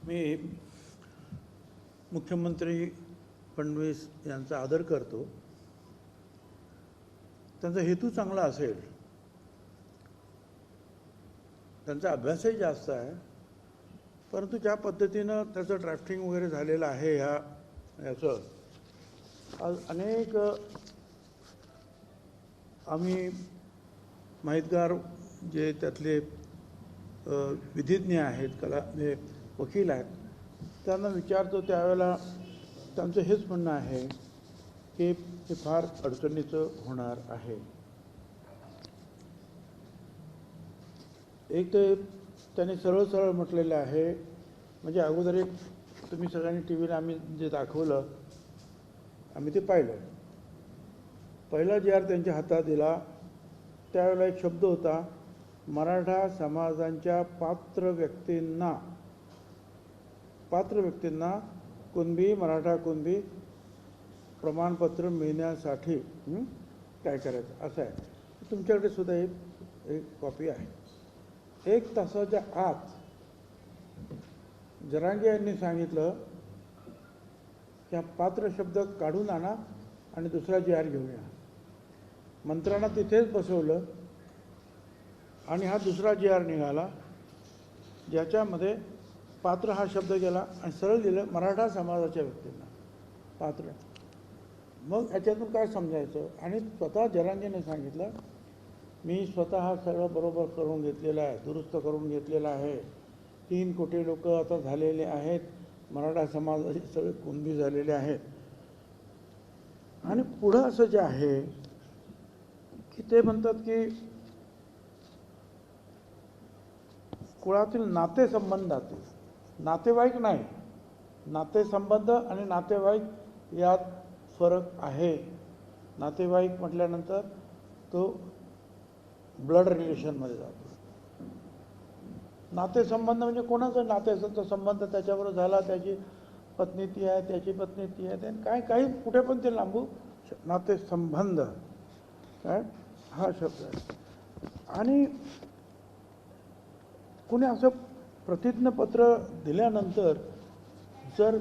मी मुख्यमंत्री फडणवीस यांचा आदर करतो. त्यांचा हेतू चांगला असेल, त्यांचा अभ्यासही जास्त आहे, परंतु ज्या पद्धतीनं त्याचं ड्राफ्टिंग वगैरे झालेलं आहे याचं आज अनेक आम्ही माहितगार जे त्यातले विधिज्ञ आहेत, जे वकील आहेत, त्यांना विचारतो त्यावेळेला त्यांचं हेच म्हणणं आहे की हे फार अडचणीचं होणार आहे. एक ते त्यांनी सरळ सरळ म्हटलेलं आहे, म्हणजे अगोदर एक तुम्ही सगळ्यांनी टी व्हीला आम्ही जे दाखवलं आम्ही ते पाहिलं. पहिला जी आर त्यांच्या हातात दिला त्यावेळेला एक शब्द होता, मराठा समाजांच्या पात्र व्यक्तींना कुणबी मराठा कुणबी प्रमाणपत्र मिळण्यासाठी काय करायचं असं आहे. तुमच्याकडे सुद्धा एक कॉपी आहे. 1 तासाच्या आत जरांगे यांनी सांगितलं की हा पात्र शब्द काढून आणा आणि दुसरा जी आर घेऊन या. मंत्र्यांना तिथेच बसवलं आणि हा दुसरा जी आर निघाला, ज्याच्यामध्ये पात्र हा शब्द गेला आणि सरळ दिलं मराठा समाजाच्या व्यक्तींना पात्र. मग याच्यातून काय समजायचं? आणि स्वतः जरांगेने सांगितलं, मी स्वतः सगळं बरोबर करून घेतलेलं आहे, दुरुस्त करून घेतलेलं आहे. 3 कोटी लोक आता झालेले आहेत, मराठा समाजाचे सगळे कुणबी झालेले आहेत. आणि पुढं असं जे आहे की ते म्हणतात की कुळातील नातेसंबंधातील, नातेवाईक नाही, नातेसंबंध आणि नातेवाईक यात फरक आहे. नातेवाईक म्हटल्यानंतर तो ब्लड रिलेशनमध्ये जातो. नातेसंबंध म्हणजे कोणाचा नातेचा संबंध त्याच्याबरोबर झाला, त्याची पत्नी ती आहे, त्याची पत्नी ती आहे, काही कुठे पण ते लांबू. नातेसंबंध काय हा शब्द आहे. आणि कुणी असं प्रतिज्ञापत्र दिल्यानंतर जर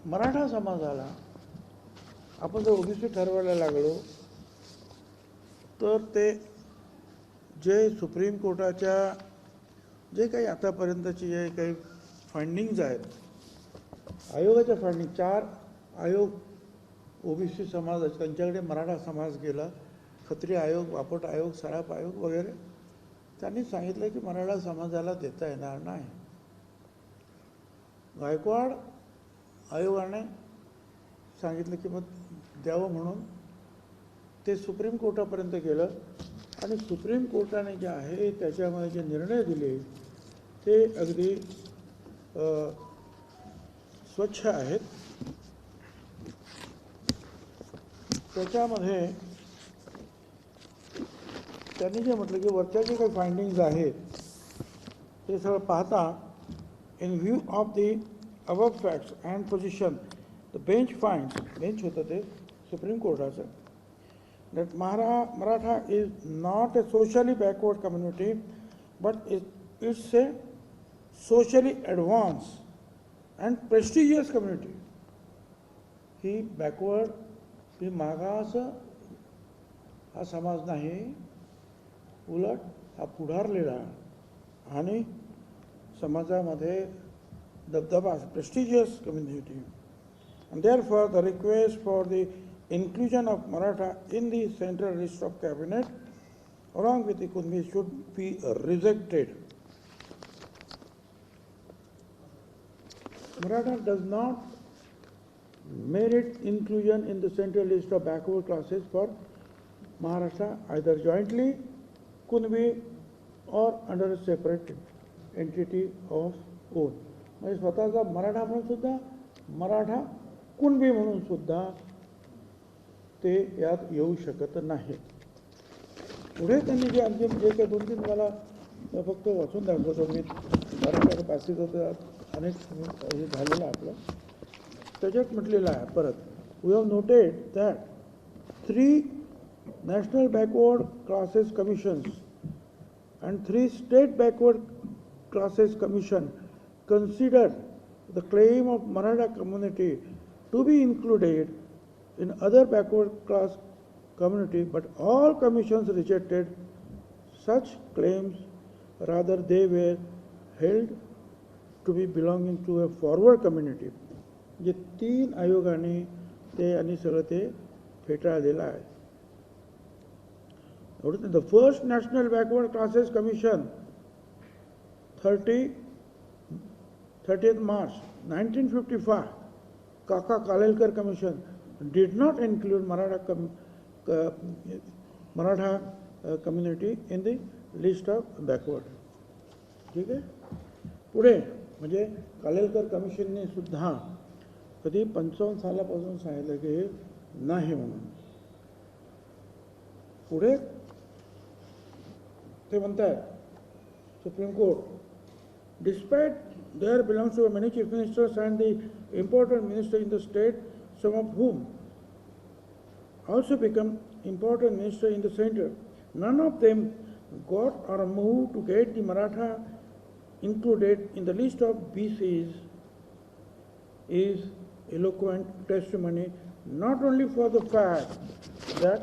मराठा समाजाला आपण जर ओबीसी ठरवायला लागलो तर ते जे सुप्रीम कोर्टाच्या जे काही आतापर्यंतचे जे काही फाइंडिंग्ज आहेत, आयोगाच्या फाइंडिंग, 4 आयोग ओबीसी समाजाचे, त्यांच्याकडे मराठा समाज गेला, खत्री आयोग, बापट आयोग, सराफ आयोग वगैरे, त्यांनी सांगितलं की मराठा समाजाला देता येणार नाही. गायकवाड आयोगाने सांगितलं की मग द्यावं म्हणून ते सुप्रीम कोर्टापर्यंत गेलं आणि सुप्रीम कोर्टाने जे आहे त्याच्यामध्ये जे निर्णय दिले ते अगदी स्वच्छ आहेत. त्याच्यामध्ये त्यांनी जे म्हटलं की वरच्या जे काही फाइंडिंग्ज आहेत ते सगळं पाहता, in view of the above facts and position the bench finds, bench होतं ते supreme कोर्टाचं, that Maratha is not a socially backward community, but it's a socially advanced and prestigious community. ही बॅकवर्ड, ही मागास हा समाज नाही, उलट हा पुढारलेला आणि समाजामध्ये दबदबा, prestigious community. And therefore the request for the inclusion of Maratha in the central list of cabinet along with the Kunbi should be rejected. Maratha does not merit inclusion in the central list of backward classes for Maharashtra either jointly Kunbi or under a separate entity of own. म्हणजे स्वतःचा मराठा म्हणून सुद्धा, मराठा कुणबी म्हणून सुद्धा ते यात येऊ शकत नाही. पुढे त्यांनी जे अंतिम जे काही 2-3 मला फक्त वाचून दाखवतो मी, कारण पासिक होतं अनेक हे झालेलं आपलं, त्याच्यात म्हटलेलं आहे परत, we have noted that 3 national backward classes commissions and 3 state backward classes commission considered the claim of Maratha community to be included in other backward class community, but all commissions rejected such claims. Rather, they were held to be belonging to a forward community. जे 3 आयोगाने ते आणि सगळं ते फेटाळलेलं आहे. The first National Backward Classes Commission, 30th March 1955, Kaka Kalelkar Commission, did not include Maratha community in the list of backward. ठीक आहे. पुढे म्हणजे कालेलकर कमिशनने सुद्धा कधी 55 सालापासून सांगितलं की नाही म्हणून. पुढे ते म्हणतात supreme court, despite there belongs to many chief ministers and the important ministers in the state, some of whom also become important ministers in the center, none of them got or moved to get the Maratha included in the list of BCs is eloquent testimony not only for the fact that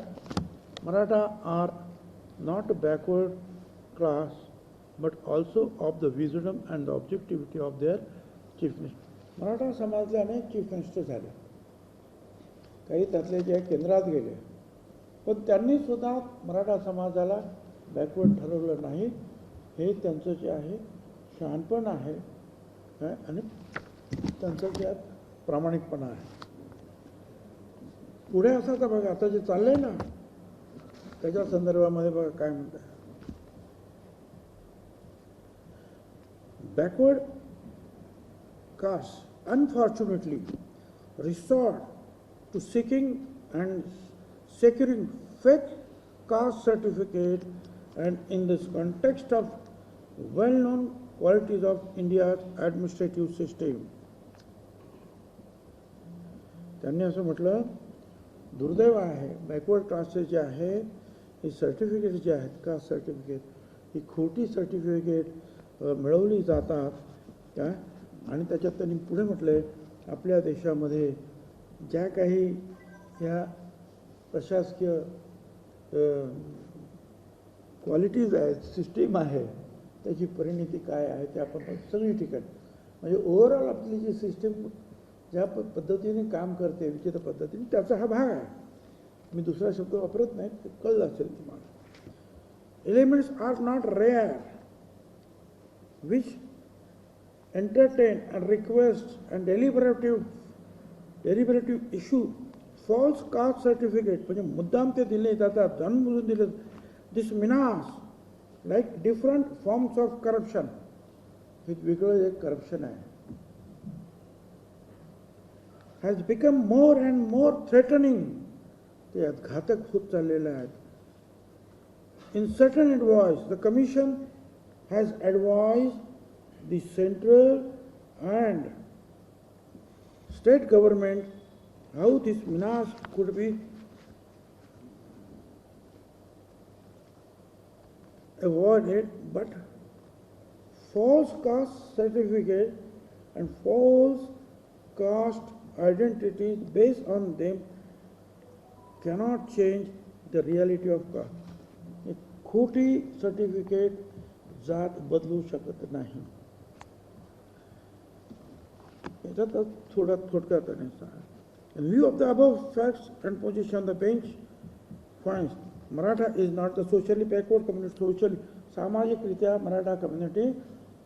Maratha are not a backward class, but also of the wisdom and the objectivity of their chief minister. Maratha समाजातले अनेक chief minister झाले, काही त्यातले जे केंद्रात गेले, पण त्यांनी सुद्धा मराठा समाजाला बॅकवर्ड ठरवलं नाही. हे त्यांचं जे आहे शहाणपण आहे आणि त्यांचं जे प्रामाणिकपणा आहे. पुढे असं तर बघा आता जे चाललंय ना त्याच्या संदर्भामध्ये बघा काय म्हणतात. Backward castes unfortunately resort to seeking and securing fake caste certificate, and in this context of well-known qualities of India's administrative system. त्यांनी असं म्हटलं, दुर्दैव आहे बॅकवर्ड क्लासेस जे आहे ही सर्टिफिकेट जे आहेत कास्ट सर्टिफिकेट ही खोटी सर्टिफिकेट मिळवली जातात काय. आणि त्याच्यात त्यांनी पुढे म्हटले आपल्या देशामध्ये ज्या काही ह्या प्रशासकीय क्वालिटीज आहेत सिस्टीम आहे त्याची परिणिती काय आहे ते आपण सगळी ठिकाणी म्हणजे ओव्हरऑल आपली जी सिस्टीम ज्या पद्धतीने काम करते विचित्र पद्धतीने त्याचा हा भाग आहे. मी दुसरा शब्द वापरत नाही, ते कळलं असेल तुम्हाला. Elements are not rare which entertain and request and deliberative issue false caste certificate म्हणजे मुद्दाम ते दिले जातात जाणून दिले. This menace like different forms of corruption, हे वेगळं एक करप्शन आहे, has become more and more threatening. ते घातक होत चाललेले आहेत. In certain advice the commission has advised the central and state government how this menace could be avoided, but false caste certificate and false caste identities based on them cannot change the reality of caste. A खोटी certificate जात बदलू शकत नाही. याच्यात थोडा थोडक्यात सांगा. In view of the above facts and position, the bench finds Maratha is not the socially backward community. Socially सामाजिकरित्या मराठा कम्युनिटी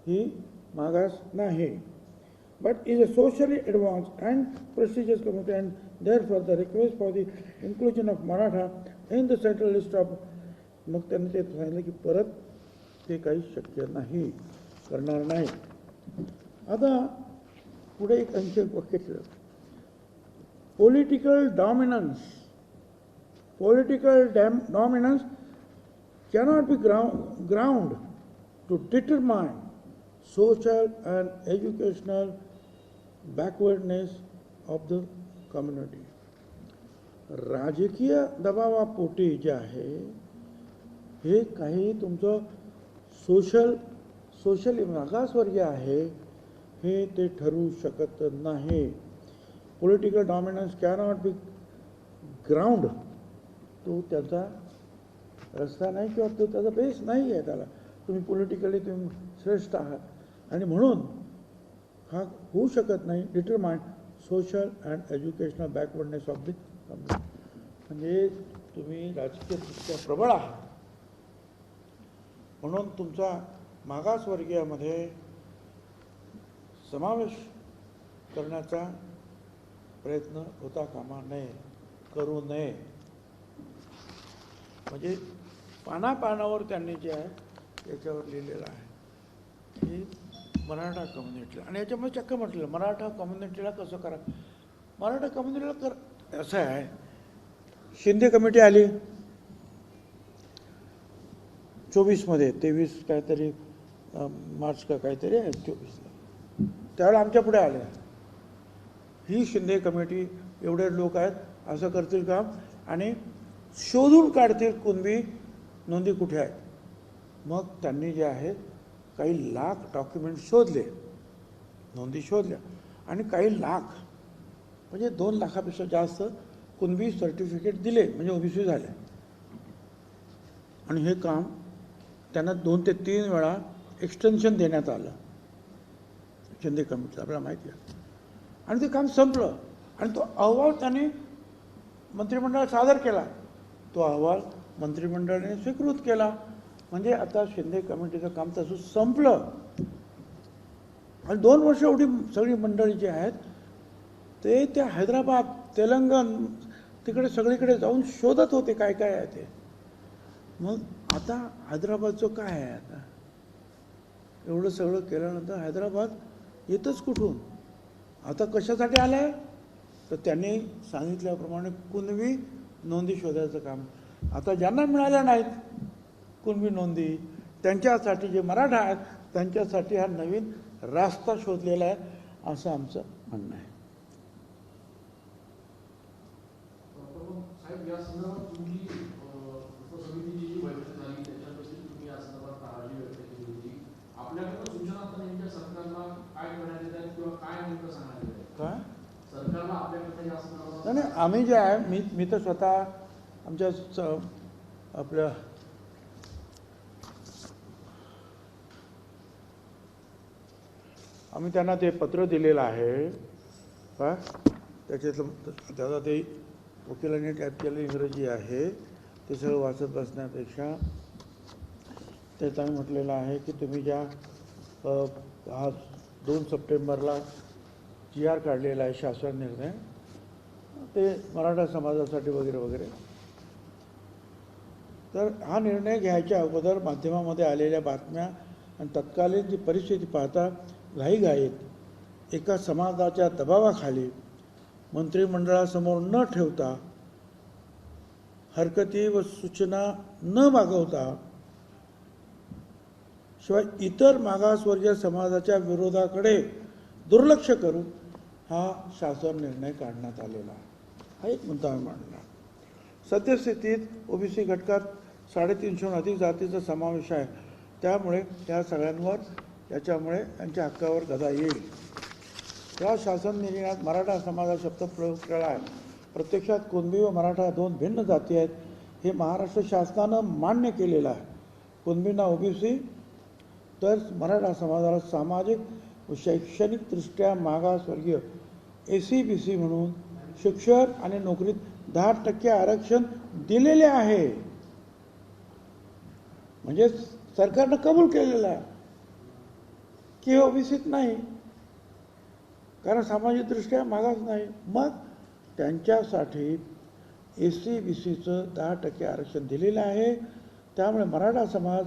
ही मागास नाही, but is a socially advanced and prestigious community, and therefore the request for the inclusion of Maratha in the central list of मग त्यांनी ते सांगितलं की परत ते काही शक्य नाही करणार नाही. आता पुढे एक आणखी वाक्य केलं. Political dominance cannot be ground to determine social and educational backwardness of the community. राजकीय दबावापोटी जे आहे हे काही तुमचं सोशली मागासवर्गीय आहे हे ते ठरवू शकत नाही. Political dominance cannot be ground. तो त्याचा रस्ता नाही किंवा तो त्याचा बेस नाही आहे. त्याला तुम्ही पॉलिटिकली तुम्ही श्रेष्ठ आहात आणि म्हणून हा होऊ शकत नाही. Determined social and educational backwardness of the community. म्हणजे तुम्ही राजकीयदृष्ट्या प्रबळ आहात म्हणून तुमचा मागासवर्गीयामध्ये समावेश करण्याचा प्रयत्न होता कामा नये, करू नये. म्हणजे पानापानावर त्यांनी जे आहे त्याच्यावर लिहिलेलं आहे की मराठा कम्युनिटीला, आणि याच्यामध्ये चक्क म्हटलेलं मराठा कम्युनिटीला कसं करा. मराठा कम्युनिटीला कर असं आहे. शिंदे कमिटी आली 24मध्ये, 23 काहीतरी मार्च का काहीतरी आहे 24ला. त्यावेळेला आमच्या पुढे आले, ही शिंदे कमिटी एवढे लोक आहेत असं करतील काम आणि शोधून काढतील कुणबी नोंदी कुठे आहेत. मग त्यांनी जे आहे काही लाख डॉक्युमेंट शोधले, नोंदी शोधल्या आणि काही लाख म्हणजे 2 लाखापेक्षा जास्त कुणबी सर्टिफिकेट दिले म्हणजे ओबीसी झाले. आणि हे काम त्यांना 2 ते 3 वेळा एक्सटेन्शन देण्यात आलं शिंदे कमिटीला, आपल्याला माहिती आहे. आणि ते काम संपलं आणि तो अहवाल त्यांनी मंत्रिमंडळात सादर केला. तो अहवाल मंत्रिमंडळाने स्वीकृत केला. म्हणजे आता शिंदे कमिटीचं काम तसं संपलं. आणि 2 वर्ष एवढी सगळी मंडळी जी आहेत ते त्या हैदराबाद, तेलंगण तिकडे सगळीकडे जाऊन शोधत होते काय काय आहे ते. मग आता हैदराबादचं काय आहे. आता एवढं सगळं केल्यानंतर हैदराबाद येतच कुठून. आता कशासाठी आलं आहे तर त्यांनी सांगितल्याप्रमाणे कुणबी नोंदी शोधायचं काम. आता ज्यांना मिळाल्या नाहीत कुणबी नोंदी त्यांच्यासाठी जे मराठा आहेत त्यांच्यासाठी हा नवीन रास्ता शोधलेला आहे असं आमचं म्हणणं आहे. साहेब, या संदर्भात तुमची उपसमितीची जी बैठक झाली त्याच्यापैकी तुम्ही या संदर्भात काळजी व्यक्त केली होती. आपल्याकडे सूचना आता नेमक्या सरकारला काय करण्यात येत आहेत किंवा काय नेमकं सांगण्यात येत आहे? काय सरकारला आपल्याकडे या संदर्भात नाही, आम्ही जे आहे मी तर स्वतः आमच्या आपल्या आम्ही त्यांना ते पत्र दिलेलं आहे. काय त्याच्यातलं त्याचा ते वकिलांनी टाईप केलेलं इंग्रजी आहे ते सगळं वाचत बसण्यापेक्षा त्यात आम्ही म्हटलेलं आहे की तुम्ही ज्या आज 2 सप्टेंबरला GR काढलेला आहे शासन निर्णय ते मराठा समाजासाठी वगैरे वगैरे, तर हा निर्णय घ्यायच्या अगोदर माध्यमामध्ये आलेल्या बातम्या आणि तत्कालीन जी परिस्थिती पाहता घाईघाईत एका समाजाच्या दबावाखाली मंत्रिमंडळासमोर न ठेवता, हरकती व सूचना न मागवता, शिवाय इतर मागासवर्गीय समाजाच्या विरोधाकडे दुर्लक्ष करून हा शासन निर्णय काढण्यात आलेला आहे. हा एक मुद्दा आम्ही मांडला. सद्यस्थितीत ओबीसी घटकात 350हून अधिक जातीचा समावेश आहे. त्यामुळे या सगळ्यांवर याच्यामुळे त्यांच्या हक्कावर गदा येईल. या शासन निर्णयात मराठा समाजा शब्द प्रयोग केला आहे. प्रत्यक्षात कुणबी व मराठा 2 भिन्न जाती आहेत हे महाराष्ट्र शासनानं मान्य केलेलं आहे. कुणबींना ओबीसी तर मराठा समाजाला सामाजिक व शैक्षणिकदृष्ट्या मागासवर्गीय SC-BC म्हणून शिक्षण आणि नोकरीत 10% आरक्षण दिलेले आहे. म्हणजे सरकारनं कबूल केलेलं आहे की ओबीसीत नाही कारण सामाजिकदृष्ट्या मागास नाही. मग त्यांच्यासाठी SC-BCचं 10% आरक्षण दिलेलं आहे. त्यामुळे मराठा समाज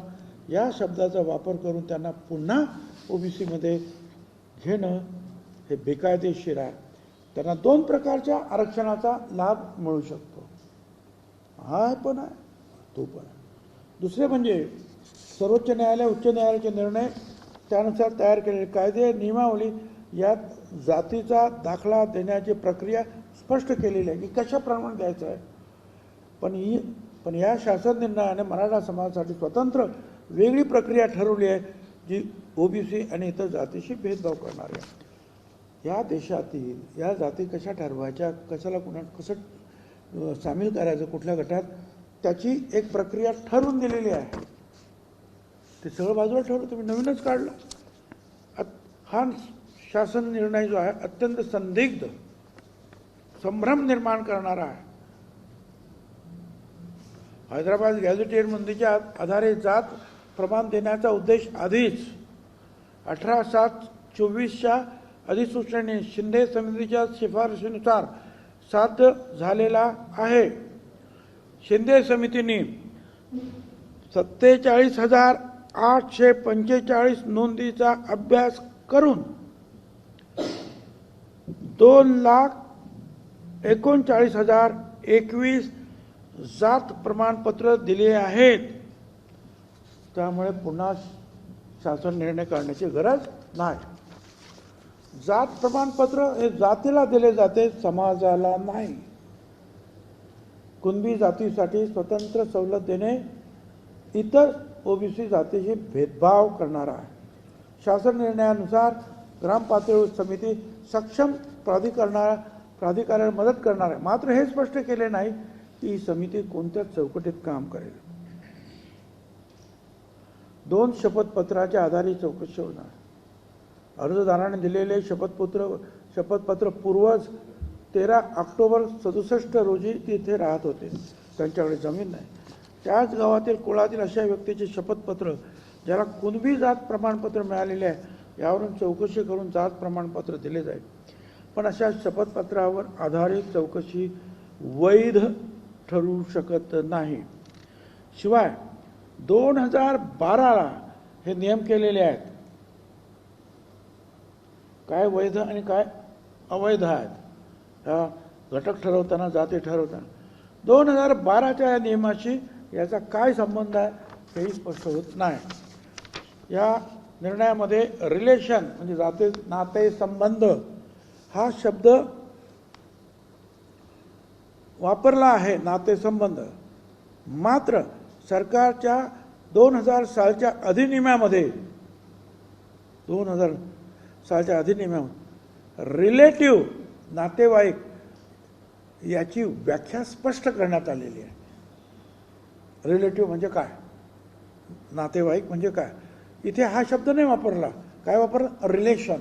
या शब्दाचा वापर करून त्यांना पुन्हा ओबीसीमध्ये घेणं हे बेकायदेशीर आहे. त्यांना 2 प्रकारच्या आरक्षणाचा लाभ मिळू शकतो. हा पण आहे, तो पण आहे. दुसरे म्हणजे सर्वोच्च न्यायालय, उच्च न्यायालयाचे निर्णय त्यानुसार तयार केलेले कायदे नियमावली यात जातीचा दाखला देण्याची प्रक्रिया स्पष्ट केलेली आहे की कशाप्रमाणे द्यायचं आहे. पण या शासन निर्णयाने मराठा समाजासाठी स्वतंत्र वेगळी प्रक्रिया ठरवली आहे जी ओबीसी आणि इतर जातीशी भेदभाव करणाऱ्या या देशातील या जाती कशा ठरवायच्या, कशाला कसं सामील करायचं कुठल्या गटात, त्याची एक प्रक्रिया ठरवून दिलेली आहे. ते सगळं बाजूला ठरवलं, तुम्ही नवीनच काढलं. हा शासन निर्णय जो आहे अत्यंत संदिग्ध, संभ्रम निर्माण करणारा आहे. हैदराबाद गॅझेटेड नोंदीच्या आधारे जात प्रमाण देण्याचा उद्देश आधीच 18/7/24च्या अधिसूचनेने शिंदे समितीच्या शिफारशीनुसार साध्य झालेला आहे. शिंदे समितीने 47,845 नोंदीचा अभ्यास करून 2,39,021 जात प्रमाणपत्र दिले आहेत. त्यामुळे पुन्हा शासन निर्णय करण्याची गरज नाही. जात प्रमाणपत्र हे जातीला दिले जाते, समाजाला नाही. कुणबी जातीसाठी स्वतंत्र सवलत देणे इतर ओबीसी जातीशी भेदभाव करणारा आहे. शासन निर्णयानुसार ग्रामपातळीवर समिती सक्षम प्राधिकाऱ्याला मदत करणार आहे. मात्र हे स्पष्ट केले नाही की ही समिती कोणत्या चौकटीत काम करेल. 2 शपथपत्राच्या आधारे चौकशी होणार. अर्जदाराने दिलेले शपथपत्र पूर्वज 13 ऑक्टोबर 67 रोजी तिथे राहत होते. त्यांच्याकडे जमीन नाही. त्याच गावातील कुळातील अशा व्यक्तीचे शपथपत्र ज्याला कुणबी जात प्रमाणपत्र मिळालेले आहे यावरून चौकशी करून जात प्रमाणपत्र दिले जाईल. पण अशा शपथपत्रावर आधारित चौकशी वैध ठरू शकत नाही. शिवाय 2012ला हे नियम केलेले आहेत. काय वैध आणि काय अवैध आहेत हा घटक ठरवताना, जाती ठरवताना 2012च्या या नियमाशी याचा काय संबंध आहे हेही स्पष्ट होत नाही. या निर्णयामध्ये रिलेशन म्हणजे जाती नाते संबंध हा शब्द वापरला आहे, नातेसंबंध. मात्र सरकारच्या 2000 सालच्या अधिनियमामध्ये रिलेटिव्ह नातेवाईक याची व्याख्या स्पष्ट करण्यात आलेली आहे. रिलेटिव्ह म्हणजे काय, नातेवाईक म्हणजे काय, इथे हा शब्द नाही वापरला. काय वापरला? रिलेशन.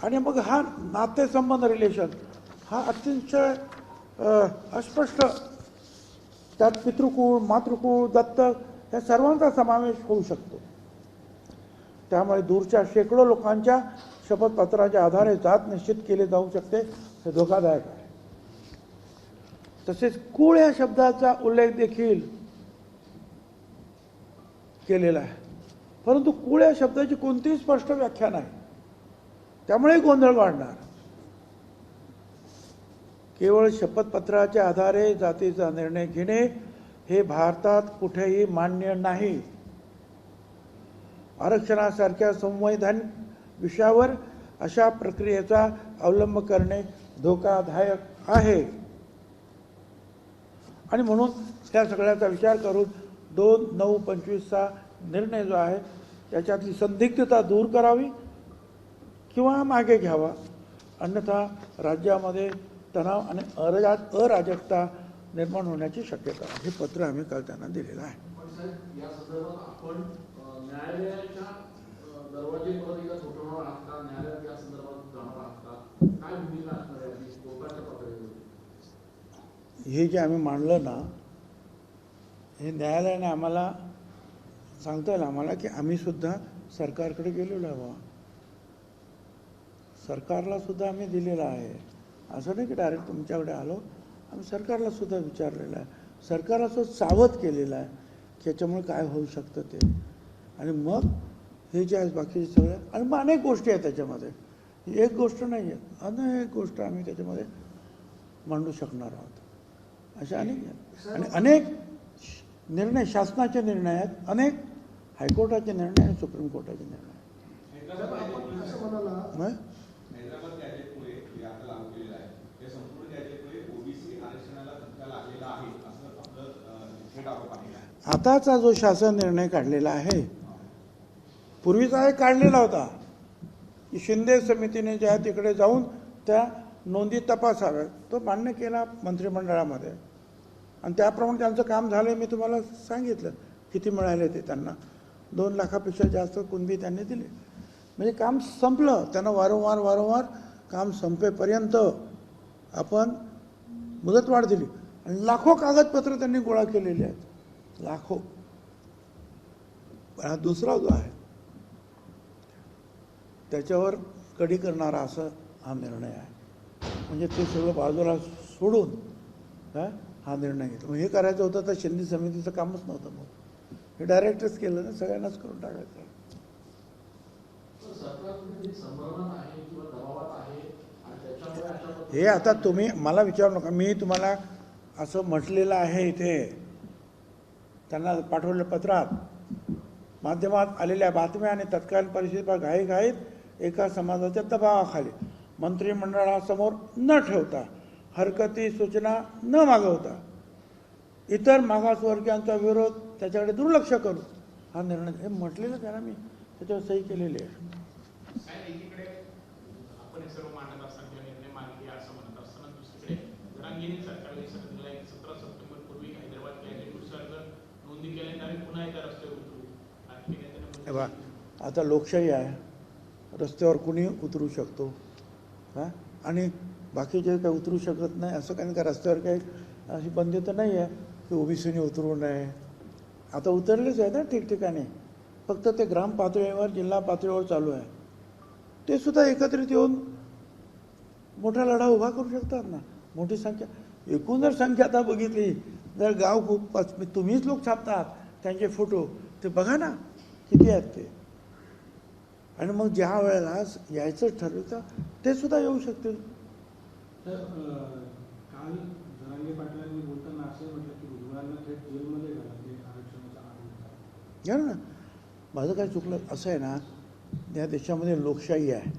आणि मग हा नातेसंबंध रिलेशन हा अतिशय अस्पष्ट, त्यात पितृकुळ, मातृकुळ, दत्तक या सर्वांचा समावेश होऊ शकतो. त्यामुळे दूरच्या शेकडो लोकांच्या शपथपत्राच्या आधारे जात निश्चित केले जाऊ शकते, हे धोकादायक आहे. तसेच कुळ या शब्दाचा उल्लेख देखील केलेला आहे, परंतु कुळ या शब्दाची कोणतीही स्पष्ट व्याख्या नाही. त्यामुळे गोंधळ वाढणार. केवळ शपथपत्राच्या आधारे जातीचा निर्णय घेणे हे भारतात कुठेही मान्य नाही. आरक्षणासारख्या संवैधानिक विषयावर अशा प्रक्रियेचा अवलंब करणे धोकादायक आहे. आणि म्हणून त्या सगळ्याचा विचार करून 2/9/25चा निर्णय जो आहे त्याच्यातली संदिग्धता दूर करावी किंवा मागे घ्यावा. अन्यथा राज्यामध्ये तणाव आणि अराजकता निर्माण होण्याची शक्यता आहे. हे पत्र आम्ही काल त्यांना दिलेलं आहे. या संदर्भात आपण न्यायालयाच्या दरवाजे परत एकदा ठोठावणार आहात का? न्यायालयात या संदर्भात जाणार आहात का? काय भूमिका असणार आहे लोकांच्या पातळीवर? हे जे आम्ही मांडलं ना, हे न्यायालयाने आम्हाला सांगता येईल आम्हाला की आम्ही सुद्धा सरकारकडे गेलेलो आहे. सरकारला सुद्धा आम्ही दिलेला आहे. असं नाही की डायरेक्ट तुमच्याकडे आलो. आम्ही सरकारला सुद्धा विचारलेलं आहे. सरकारला सुद्धा सावध केलेलं आहे की याच्यामुळे काय होऊ शकतं ते. आणि मग हे जे आहे बाकीचे सगळे आणि मग अनेक गोष्टी आहेत त्याच्यामध्ये. ही एक गोष्ट नाही आहे, अनेक गोष्ट आम्ही त्याच्यामध्ये मांडू शकणार आहोत. अशा अनेक आहेत. आणि अनेक निर्णय शासनाचे निर्णय आहेत, अनेक हायकोर्टाचे निर्णय आणि सुप्रीम कोर्टाचे निर्णय. हैदराबाद गॅजेटमुळे जे आता लागू केलेलं आहे ते संपूर्ण गॅजेटमुळे ओबीसी आरक्षणाला धक्का लागलेला आहे असं आपलं थेट आरोप आहे. आताचा जो शासन निर्णय काढलेला आहे, पूर्वीचा एक काढलेला होता की शिंदे समितीने ज्या तिकडे जाऊन त्या नोंदी तपासाव्या, तो मान्य केला मंत्रिमंडळामध्ये आणि त्याप्रमाणे त्यांचं काम झालं. मी तुम्हाला सांगितलं किती मिळाले ते त्यांना. 2 लाखापेक्षा जास्त कुणबी त्यांनी दिले. म्हणजे काम संपलं. त्यांना वारंवार काम संपेपर्यंत आपण मुदतवाढ दिली आणि लाखो कागदपत्र त्यांनी गोळा केलेली आहेत, लाखो. पण हा दुसरा जो आहे त्याच्यावर कडी करणारा असं हा निर्णय आहे. म्हणजे ते सगळं बाजूला सोडून हा निर्णय घेतला. मग हे करायचं होतं तर शिंदे समितीचं कामच नव्हतं. मग हे डायरेक्टच केलं ना, सगळ्यांनाच करून टाकायचं. हे आता तुम्ही मला विचारू नका. मी तुम्हाला असं म्हटलेलं आहे इथे, त्यांना पाठवलेल्या पत्रात, माध्यमात आलेल्या बातम्या आणि तत्कालीन परिस्थितीवर घाईघाईत एका समाजाच्या दबावाखाली मंत्रिमंडळासमोर न ठेवता, हरकती सूचना न मागवता, इतर मागासवर्गीयांचा विरोध त्याच्याकडे दुर्लक्ष करू हा निर्णय, हे म्हटलेलं त्याला मी त्याच्यावर सही केलेली आहे. एकीकडे आपण हे सर्व मांडत असताना किंवा निर्णय मागितले असं म्हणत असताना दुसरीकडे जरांगीर सरकारने इशारा दिला की 17 सप्टेंबर पूर्वी हैदराबाद गॅजेटनुसार नोंदी केल्यानंतर पुन्हा एकदा रस्त्यावर उतरू. आता लोकशाही आहे, रस्त्यावर कुणी उतरू शकतो आणि बाकीचे काही उतरू शकत नाही असं काही. का रस्त्यावर काही अशी बंदी तर नाही आहे की ओबीसीने उतरू नये. आता उतरलेच आहे ना ठिकठिकाणी, फक्त ते ग्राम पातळीवर जिल्हा पातळीवर चालू आहे. ते सुद्धा एकत्रित येऊन मोठा लढा उभा करू शकतात ना. मोठी संख्या, एकूण जर संख्या आता बघितली, जर गाव खूप तुम्हीच लोक छापतात त्यांचे फोटो, ते बघा ना किती आहेत ते. आणि मग ज्या वेळेला यायचं ठरवतं ते सुद्धा येऊ शकतील. तर काल जरांगे पाटलांनी बोलताना असं म्हटलं की भुजबळांना थेट जेलमध्ये घालते आरक्षणाचा आरोप. घ्या ना, माझं काय चुकलं असं आहे ना, या देशामध्ये लोकशाही आहे,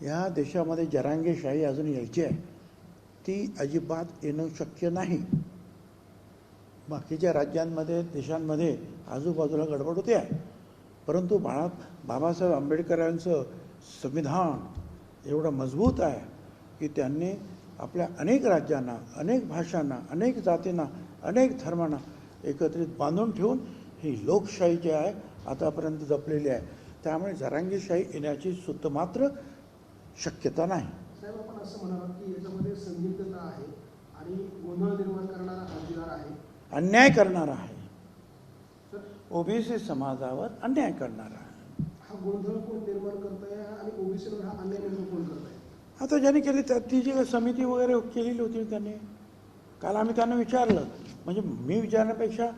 या देशामध्ये जरांगेशाही अजून यायची आहे, ती अजिबात येणं शक्य नाही. बाकीच्या राज्यांमध्ये देशांमध्ये आजूबाजूला गडबड होते आहे, परंतु बाबासाहेब आंबेडकरांचं संविधान एवढं मजबूत आहे की त्यांनी आपल्या अनेक राज्यांना, अनेक भाषांना, अनेक जातींना, अनेक धर्मांना एकत्रित बांधून ठेवून ही लोकशाही जी आहे आतापर्यंत जपलेली आहे. त्यामुळे जरांगीशाही येण्याची सुद्धा मात्र शक्यता नाही. साहेब, आपण असं म्हणालात की याच्यामध्ये संदिग्धता आहे आणि गोंधळ निर्माण करणारा अर्जदार आहे, अन्याय करणारा आहे, ओबीसी समाजावर अन्याय करणारा आहे. हा गोंधळ कोण निर्माण करताय आणि ओबीसीवर हा अन्याय निर्माण कोण करताय? आता ज्यांनी केली ती जी समिती वगैरे केलेली होती त्यांनी, काल आम्ही त्यांना विचारलं, म्हणजे मी विचारण्यापेक्षा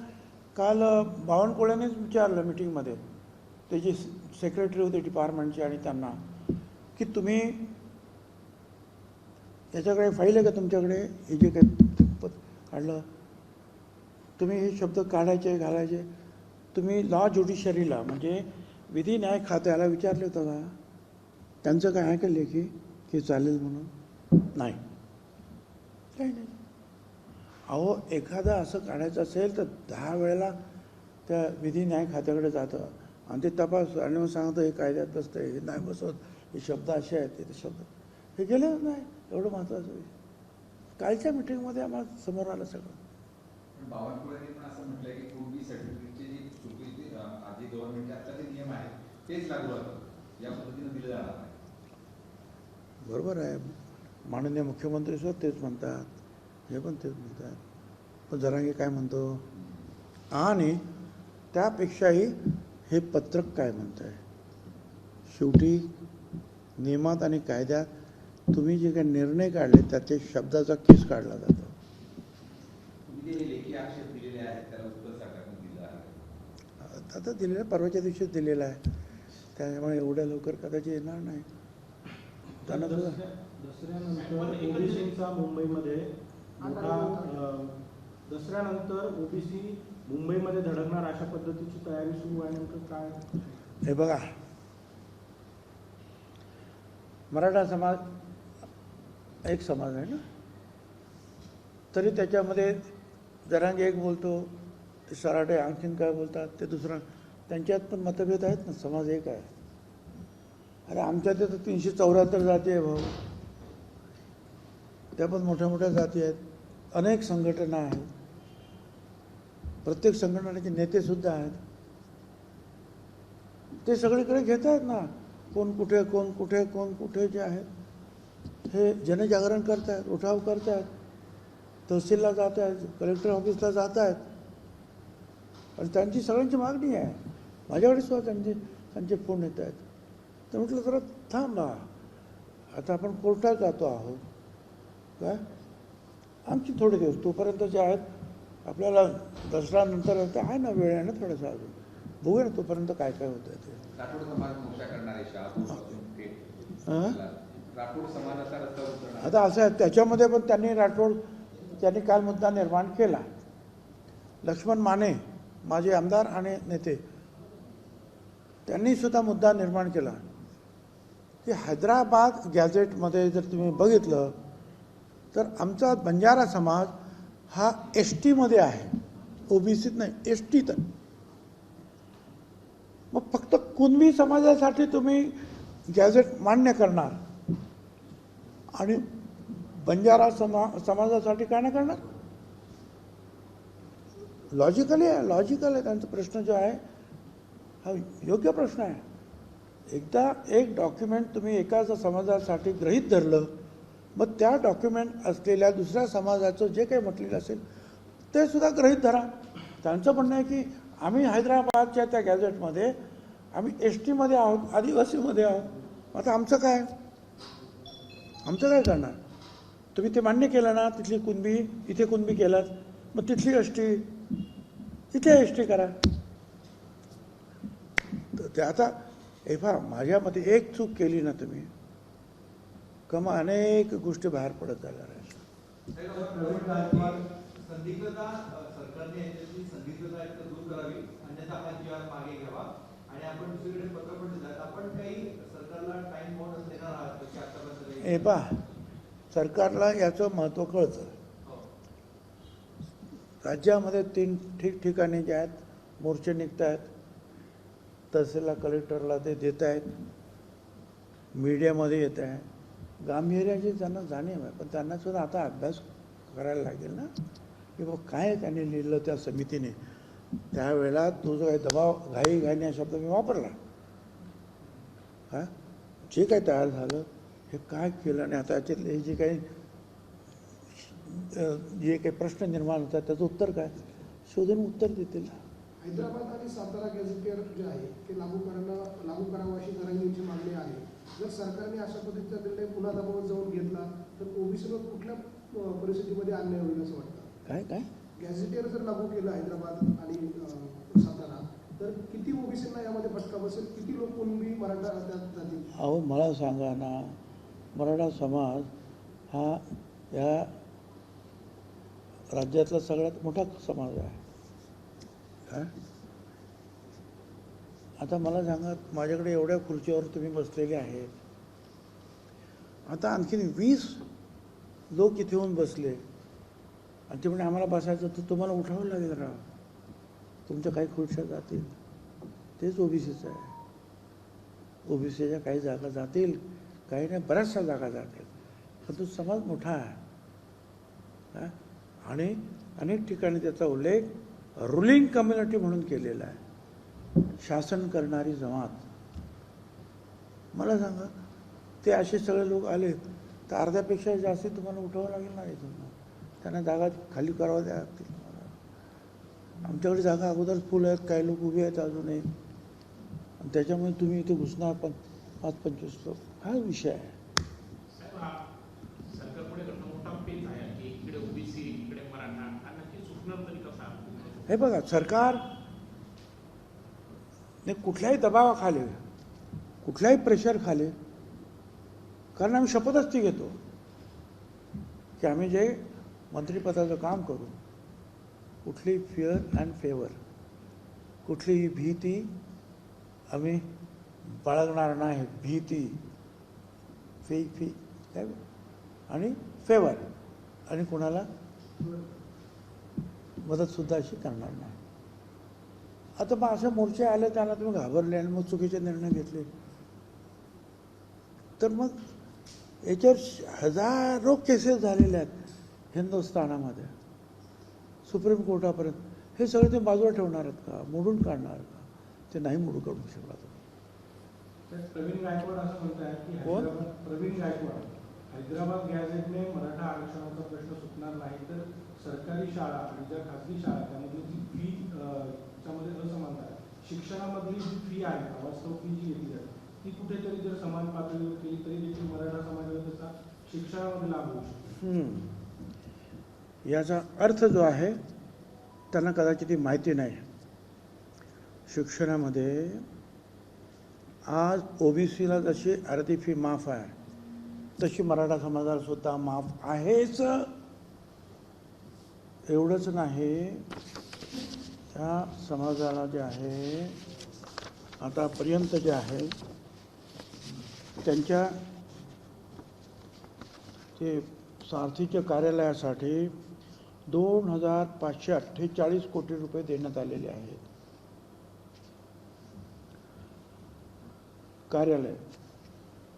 काल बावनकुळेनेच विचारलं मिटिंगमध्ये, ते जे सेक्रेटरी होते डिपार्टमेंटचे, आणि त्यांना की तुम्ही याच्याकडे फाईल आहे का तुमच्याकडे, हे जे काही काढलं, तुम्ही हे शब्द काढायचे घालायचे, तुम्ही लॉ ज्युडिशरीला म्हणजे विधी न्याय खात्याला विचारले होतं का? त्यांचं काय आहे का लेखी की चालेल म्हणून? नाही, काही नाही. अहो, एखादं असं काढायचं असेल तर 10 वेळेला त्या विधी न्याय खात्याकडे जातं आणि ते तपास आणि मग सांगतं हे कायद्यात बसतं, हे नाही बसत, हे शब्द असे आहेत, ते शब्द हे गेलेच नाही. एवढं महत्त्वाचं कालच्या मिटिंगमध्ये आम्हाला समोर आलं सगळं. बावनकुळेंनी पण असं म्हटलंय की पूर्वी सर्टिफिकेटचे जी चुकीचे आधी गव्हर्नमेंटचे आता जे नियम आहेत तेच लागू होतात, या पद्धतीने दिलं जाणार नाही. बरोबर आहे, माननीय मुख्यमंत्री सुद्धा तेच म्हणतात, हे पण तेच म्हणतात. पण जरांगे काय म्हणतो, आणि त्यापेक्षाही हे पत्रक काय म्हणत आहे, शेवटी नियमात आणि कायद्यात तुम्ही जे काही निर्णय काढले त्याच्या शब्दाचा केस काढला जातो. लेखी आक्षेप दिलेले आहेत त्याला उत्तर सरकारने दिलं आहे. आता दिलेलं परवाच्या दिवशीच दिलेलं आहे, त्यामुळे एवढ्या लवकर कदाचित येणार नाही. दसऱ्यानंतर ओबीसीचा मुंबईमध्ये मोठा दसऱ्यानंतर ओबीसी मुंबईमध्ये धडकणार अशा पद्धतीची तयारी सुरू आहे. नेमकं काय? हे बघा, मराठा समाज एक समाज आहे ना, तरी त्याच्यामध्ये जरांगे एक बोलतो, ते सराटे आणखीन काय बोलतात ते दुसरं, त्यांच्यात पण मतभेद आहेत ना, समाज एक आहे. अरे आमच्या ते तर 374 जाती आहे भाऊ, त्या पण मोठ्या मोठ्या जाती आहेत, अनेक संघटना आहेत, प्रत्येक संघटनेचे नेतेसुद्धा आहेत. ते सगळीकडे घेत आहेत ना, कोण कुठे कोण कुठे कोण कुठे जे आहेत हे जनजागरण करत आहेत, उठाव करत आहेत, तहसीलला जात आहेत, कलेक्टर ऑफिसला जात आहेत, आणि त्यांची सगळ्यांची मागणी आहे. माझ्याकडे सुद्धा त्यांचे फोन येत आहेत. तर म्हटलं जरा थांबा, आता आपण कोर्टात जातो आहोत काय, आमची थोडे दिवस तोपर्यंत जे आहेत आपल्याला दसऱ्यानंतर आहे ना, वेळ आहे ना थोडंसं अजून, बघूया ना तोपर्यंत काय काय होतं ते. राठोड समाज मोर्चा करणारे शहापूरपासून हां? राठोड समाजाचा रस्ता उतरणार. आता असं आहे, त्याच्यामध्ये पण त्यांनी काल मुद्दा निर्माण केला. लक्ष्मण माने माझे आमदार आणि नेते, त्यांनी सुद्धा मुद्दा निर्माण केला की हैदराबाद गॅझेटमध्ये जर तुम्ही बघितलं तर आमचा बंजारा समाज हा ST-मध्ये आहे, OBCत नाही, STत. मग फक्त कुणबी समाजासाठी तुम्ही गॅझेट मान्य करणार आणि बंजारा समाजासाठी काय नाही करणार? लॉजिकल आहे त्यांचा प्रश्न जो आहे हा योग्य प्रश्न आहे. एकदा एक डॉक्युमेंट तुम्ही एकाच समाजासाठी गृहीत धरलं, मग त्या डॉक्युमेंट असलेल्या दुसऱ्या समाजाचं जे काही म्हटलेलं असेल ते सुद्धा गृहीत धरा. त्यांचं म्हणणं आहे की आम्ही हैदराबादच्या त्या गॅझेटमध्ये आम्ही ST-मध्ये आहोत, आदिवासीमध्ये आहोत, आता आमचं काय करणार? तुम्ही ते मान्य केलं ना, तिथली कुणबी इथे कुणबी केलात, मग तिथली ST इथे ST करा. तर ते आता माझ्या मते एक चूक केली ना तुम्ही का मग अनेक गोष्टी बाहेर पडत जाणार आहेत. संदिग्धता सरकारने याच्यातली संदिग्धता एक तर दूर करावी, अन्यथा हा GR मागे घ्यावा, आणि आपण दुसरीकडे पत्र पण देतात. आपण काही सरकारला टाइम बाउंड देणार आहात की आतापर्यंत? सरकारला याचं महत्त्व कळतं. राज्यामध्ये 3 ठिकठिकाणी जे आहेत मोर्चे निघत आहेत, तहसीलला कलेक्टरला ते देत आहेत, मीडियामध्ये येत आहे, गांभीर्याची त्यांना जाणीव आहे. पण त्यांना सुद्धा आता अभ्यास करायला लागेल ना की बाबा काय त्यांनी लिहिलं त्या समितीने. त्यावेळेला तो जो काही दबाव घाई हा शब्द मी वापरला, हा जे काही तयार झालं हे काय केलं, आणि आता याच्यातले जे काही प्रश्न निर्माण होतात त्याचं उत्तर काय, शोधून उत्तर देतील. हैदराबाद आणि सातारा गॅझेटियर जे आहे ते लागू करावं अशी जरांगींची मागणी आहे. जर सरकारने अशा पद्धतीचा निर्णय पुन्हा दबावात जाऊन घेतला तर ओबीसीवर कुठल्या परिस्थितीमध्ये अन्याय होईल असं वाटतं? काय गॅझेटियर जर लागू केलं हैदराबाद आणि सातारा तर किती ओबीसींना यामध्ये फटका बसेल, किती लोक कुणबी मराठा त्यात जातील? अहो मला सांगा ना, मराठा समाज हा या राज्यातला सगळ्यात मोठा समाज आहे. आता मला सांगा, माझ्याकडे एवढ्या खुर्चीवर तुम्ही बसलेले आहेत, आता आणखीन 20 लोक इथे येऊन बसले आणि ते म्हणे आम्हाला बसायचं, तर तुम्हाला उठावं लागेल राव, तुमच्या काही खुर्च्या जातील. तेच ओबीसीचं आहे. ओबीसीच्या काही जागा जातील, काही नाही, बऱ्याचशा जागा जातील, पण तो समाज मोठा आहे. आणि अनेक ठिकाणी त्याचा उल्लेख रुलिंग कम्युनिटी म्हणून केलेला आहे, शासन करणारी जमात. मला सांगा, ते असे सगळे लोक आले तर अर्ध्यापेक्षा जास्त तुम्हाला उठावं लागेल ना इथून, त्यांना जागा खाली करावं द्या लागतील. आमच्याकडे जागा अगोदर फुल आहेत, काही लोक उभे आहेत अजूनही, आणि त्याच्यामुळे तुम्ही इथे घुसणार पण 5-25 लोक, हा विषय आहे. हे बघा, सरकार कुठल्याही दबावाखाली, कुठल्याही प्रेशर खाली, कारण आम्ही शपथच ती घेतो की आम्ही जे मंत्रिपदाचं काम करू, कुठली फिअर अँड फेवर, कुठलीही भीती आम्ही बाळगणार नाही. भीती काय आणि फेवर, आणि कोणाला मदतसुद्धा अशी करणार नाही. आता मग असे मोर्चे आले त्यांना तुम्ही घाबरले आणि मग चुकीचे निर्णय घेतले तर मग याच्यावर हजारो केसेस झालेल्या आहेत हिंदुस्थानामध्ये सुप्रीम कोर्टापर्यंत. हे सगळे ते बाजूला ठेवणार आहेत का, मोडून काढणार का? ते नाही मोडू काढू शकणार. प्रवीण गायकवाड असं म्हणतात की कोण? प्रवीण गायकवाड, हैदराबाद गॅझेटने मराठा आरक्षणाचा प्रश्न सुटणार नाही तर सरकारी शाळा आणि ज्या खासगी शाळा त्यामध्ये जी फी त्यामध्ये असमानता आहे, शिक्षणामधली जी फी आहे, अवास्तव फी जी घेतली जाते ती कुठेतरी जर समान पातळीवर केली तरी देखील मराठा समाजाला त्याचा शिक्षणामध्ये लाभ होऊ शकतो. याचा अर्थ जो आहे त्यांना कदाचित ती माहिती नाही. शिक्षणामध्ये आज ओबीसीला जशी अर्धी फी माफ आहे तशी मराठा समाजाला सुद्धा माफ आहेच. एवढंच नाही, त्या समाजाला जे आहे आतापर्यंत जे आहे त्यांच्या ते सारथीच्या कार्यालयासाठी 2,548 कोटी रुपये देण्यात आलेले आहेत. कार्यालय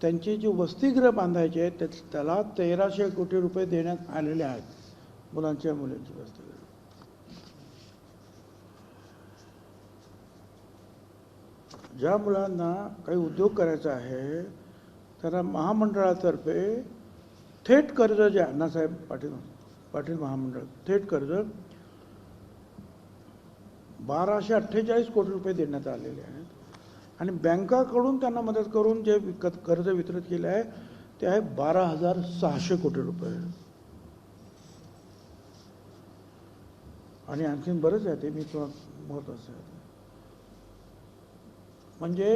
त्यांची जी वसतिगृह बांधायचे आहेत त्याला 1,300 कोटी रुपये देण्यात आलेले आहेत मुलांच्या मुलींची वसतिगृह. ज्या मुलांना काही उद्योग करायचा आहे त्यांना महामंडळातर्फे थेट कर्ज जे अण्णासाहेब पाटील महामंडळ थेट कर्ज 1,248 कोटी रुपये देण्यात आलेले आहेत. आणि बँकाकडून त्यांना मदत करून जे कर्ज वितरित केले आहे ते आहे 12,600 कोटी रुपये. आणि आणखीन बरंच आहे ते मी तुम्हाला महत्त्वाचं आहे. म्हणजे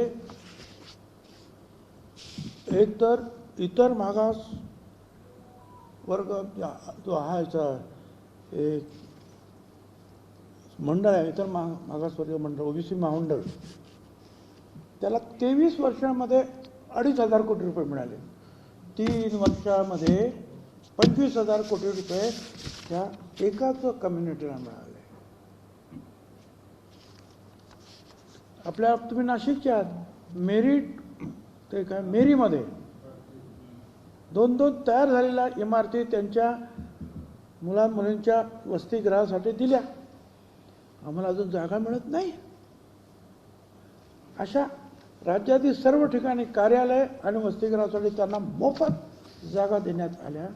एक तर इतर मागास वर्ग जो हा याचा एक मंडळ आहे, इतर मागासवर्ग मंडळ ओबीसी महामंडळ, त्याला 23 वर्षामध्ये 2,500 कोटी रुपये मिळाले. 3 वर्षामध्ये 25,000 कोटी रुपये त्या एकाच कम्युनिटीला मिळाले. आपल्या तुम्ही नाशिकचे आहात, मेरिट ते काय मेरीमध्ये 2 तयार झालेल्या इमारती त्यांच्या मुलांच्या वसतिगृहासाठी दिल्या. आम्हाला अजून जागा मिळत नाही. अशा राज्यातील सर्व ठिकाणी कार्यालय आणि वसतिगृहासाठी त्यांना मोफत जागा देण्यात आल्या.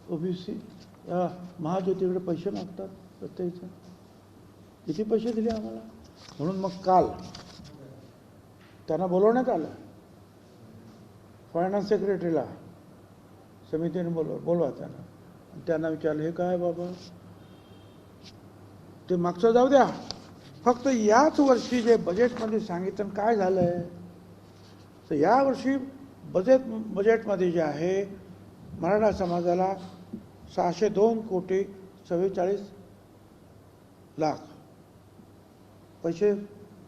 ओबीसी महाज्योतीकडे पैसे मागतात प्रत्येकजण. किती पैसे दिले आम्हाला? म्हणून मग काल त्यांना बोलवण्यात आलं, फायनान्स सेक्रेटरीला समितीने बोलवा त्यांना. त्यांना विचारलं हे काय बाबा, ते मागचं जाऊ द्या, फक्त याच वर्षी जे बजेटमध्ये सांगितलं काय झालं आहे तर यावर्षी बजेटमध्ये जे आहे मराठा समाजाला 602 कोटी 44 लाख पैसे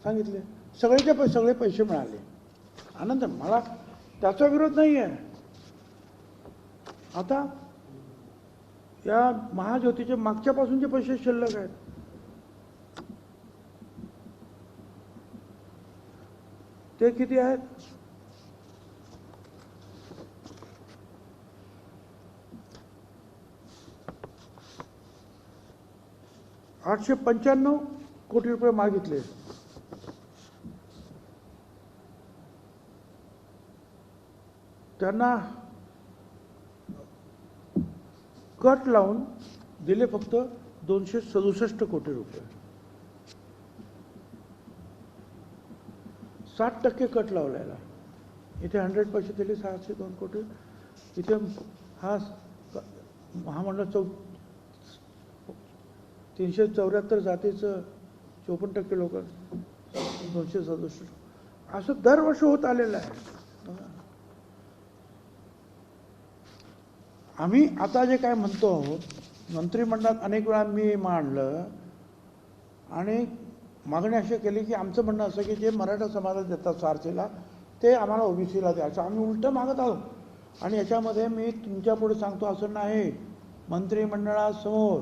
सांगितले. सगळे पैसे मिळाले. आनंद, मला त्याचा विरोध नाही आहे. आता या महाज्योतीचे मागच्यापासूनचे पैसे शिल्लक आहेत. ते किती आहेत? $895 कोटी रुपये मागितले. त्यांना कट लावून दिले फक्त 267 कोटी रुपये. 60% कट लावलेला. इथे 100% दिले 602 कोटी. इथे हा महामंडळ 374 जातीचं 54% लोक 267 असं दरवर्षी होत आलेलं आहे. आम्ही आता जे काय म्हणतो आहोत, मंत्रिमंडळात अनेक वेळा मी मांडलं आणि मागणी अशी केली की आमचं म्हणणं असं की जे मराठा समाजाला देतात सारथीला ते आम्हाला ओबीसीला द्यायचं. आम्ही उलटं मागत आहोत. आणि याच्यामध्ये मी तुमच्या पुढे सांगतो असं नाही, मंत्रिमंडळासमोर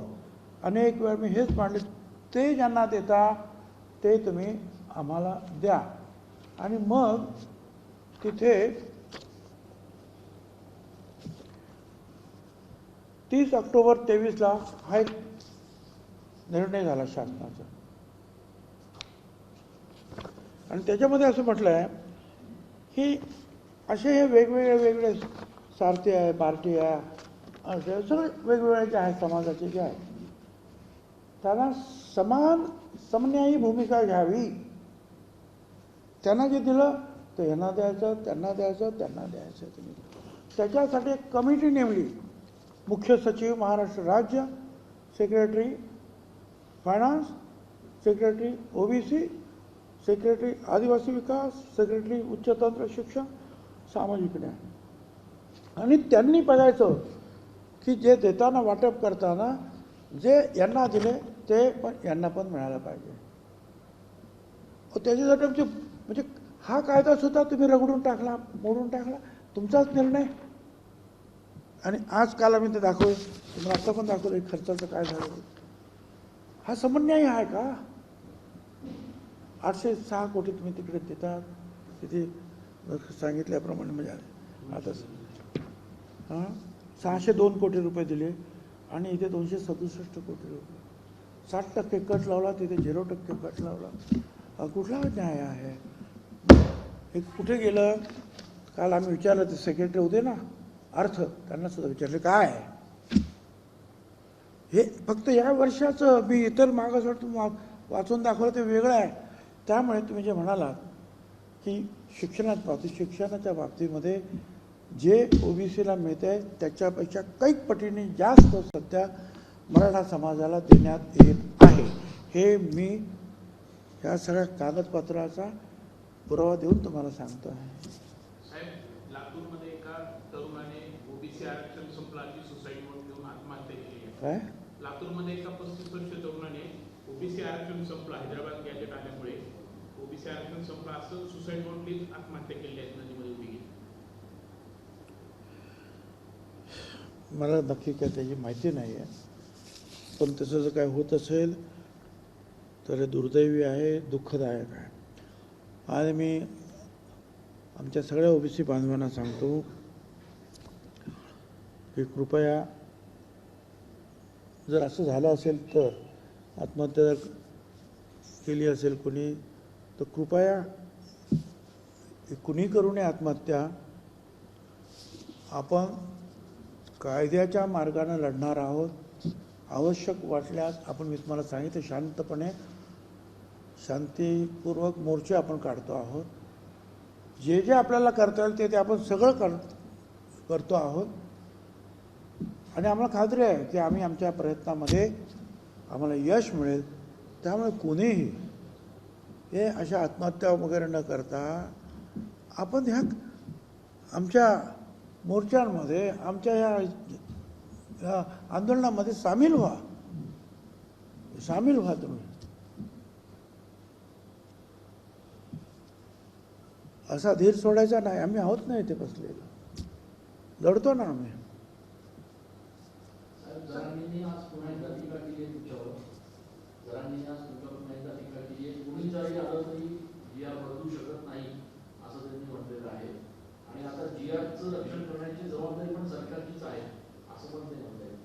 अनेक वेळा मी हेच मांडले, ते ज्यांना देता ते तुम्ही आम्हाला द्या. आणि मग तिथे 30 ऑक्टोबर 23ला हा एक निर्णय झाला शासनाचा. आणि त्याच्यामध्ये असं म्हटलं आहे की असे हे वेगवेगळे सारथी आहे, पार्टी आहे, असे सगळे वेगवेगळे जे आहेत समाजाचे जे आहेत त्यांना समन्यायी भूमिका घ्यावी. त्यांना जे दिलं ते यांना द्यायचं, त्यांना द्यायचं, त्यांना द्यायचं. तुम्ही त्याच्यासाठी एक कमिटी नेमली. मुख्य सचिव महाराष्ट्र राज्य, secretary finance, secretary OBC, secretary आदिवासी विकास, सेक्रेटरी उच्चतंत्र शिक्षण, सामाजिक न्याय. आणि त्यांनी बघायचं की जे देताना वाटप करताना जे यांना दिले ते पण यांना पण मिळालं पाहिजे. त्याच्यासाठी म्हणजे हा कायदा सुद्धा तुम्ही रगडून टाकला, मोडून टाकला, तुमचाच निर्णय. आणि आज काल आम्ही ते दाखवलं, तुम्हाला आता पण दाखवलं खर्चाचं काय झालं. हा समन्याय आहे का? 806 कोटी तुम्ही तिकडे देतात, तिथे सांगितल्याप्रमाणे म्हणजे आता 602 कोटी रुपये दिले आणि इथे 267 कोटी रुपये. 60% कट लावला, तिथे 0% कट लावला. कुठला न्याय आहे? हे कुठे गेलं? काल आम्ही विचारलं, ते सेक्रेटरी होते ना अर्थ, त्यांना सुद्धा विचारलं काय आहे हे. फक्त या वर्षाचं मी इतर मागासवर्ग वाचून दाखवलं ते वेगळं आहे. त्यामुळे तुम्ही जे म्हणालात की शिक्षणाच्या बाबतीमध्ये जे ओबीसीला मिळतं आहे त्याच्यापेक्षा कैक पटीने जास्त सध्या मराठा समाजाला देण्यात येत आहे. हे मी या सगळ्या कागदपत्राचा पुरावा देऊन तुम्हाला सांगतो आहे. साहेब, लातूरमध्ये एका तरुणाने ओबीसी आरक्षण संपलं अशी सुसाईड नोट घेऊन आत्महत्या केली आहे. काय? लातूरमध्ये एका 35 वर्षीय तरुणाने ओबीसी आरक्षण संपलं, हैदराबाद गॅजेट आल्यामुळे ओबीसी आरक्षण संपलं असं सुसाईड नोट लिहित आत्महत्या केली आहे नदीमध्ये उभी गेली. मला नक्की काय त्याची माहिती नाही आहे, पण तसं जर काय होत असेल तर दुर्दैवी आहे, दुःखदायक आहे. आणि मी आमच्या सगळ्या ओबीसी बांधवांना सांगतो की कृपया जर असं झालं असेल तर आत्महत्या केली असेल कोणी तर कृपया कुणी करू नये आत्महत्या. आपण कायद्याच्या मार्गाने लढणार आहोत. आवश्यक वाटल्यास आपण, मी तुम्हाला सांगितलं, शांतपणे शांतीपूर्वक मोर्चे आपण काढतो आहोत. जे जे आपल्याला करता येईल ते आपण सगळं करतो आहोत. आणि आम्हाला खात्री आहे की आम्ही आमच्या प्रयत्नामध्ये आम्हाला यश मिळेल. त्यामुळे कोणीही हे अशा आत्महत्या वगैरे न करता आपण ह्या आमच्या मोर्चांमध्ये, आमच्या या आंदोलनामध्ये सामील व्हा तुम्ही. असा धीर सोडायचा नाही. आम्ही आहोत ना इथे बसलेलो, लढतो ना आम्ही. जरांगींनी आज पुन्हा एकदा टीका केली आहे तुमच्यावर. जरांगींनी आज तुमच्यावर पुन्हा एकदा टीका केली आहे. कोणी जरी आलं तरी जीआर बदलू शकत नाही असं त्यांनी म्हटलेलं आहे. आणि आता जीआरचं रक्षण करण्याची जबाबदारी पण सरकारचीच आहे असं पण ते म्हणत आहेत.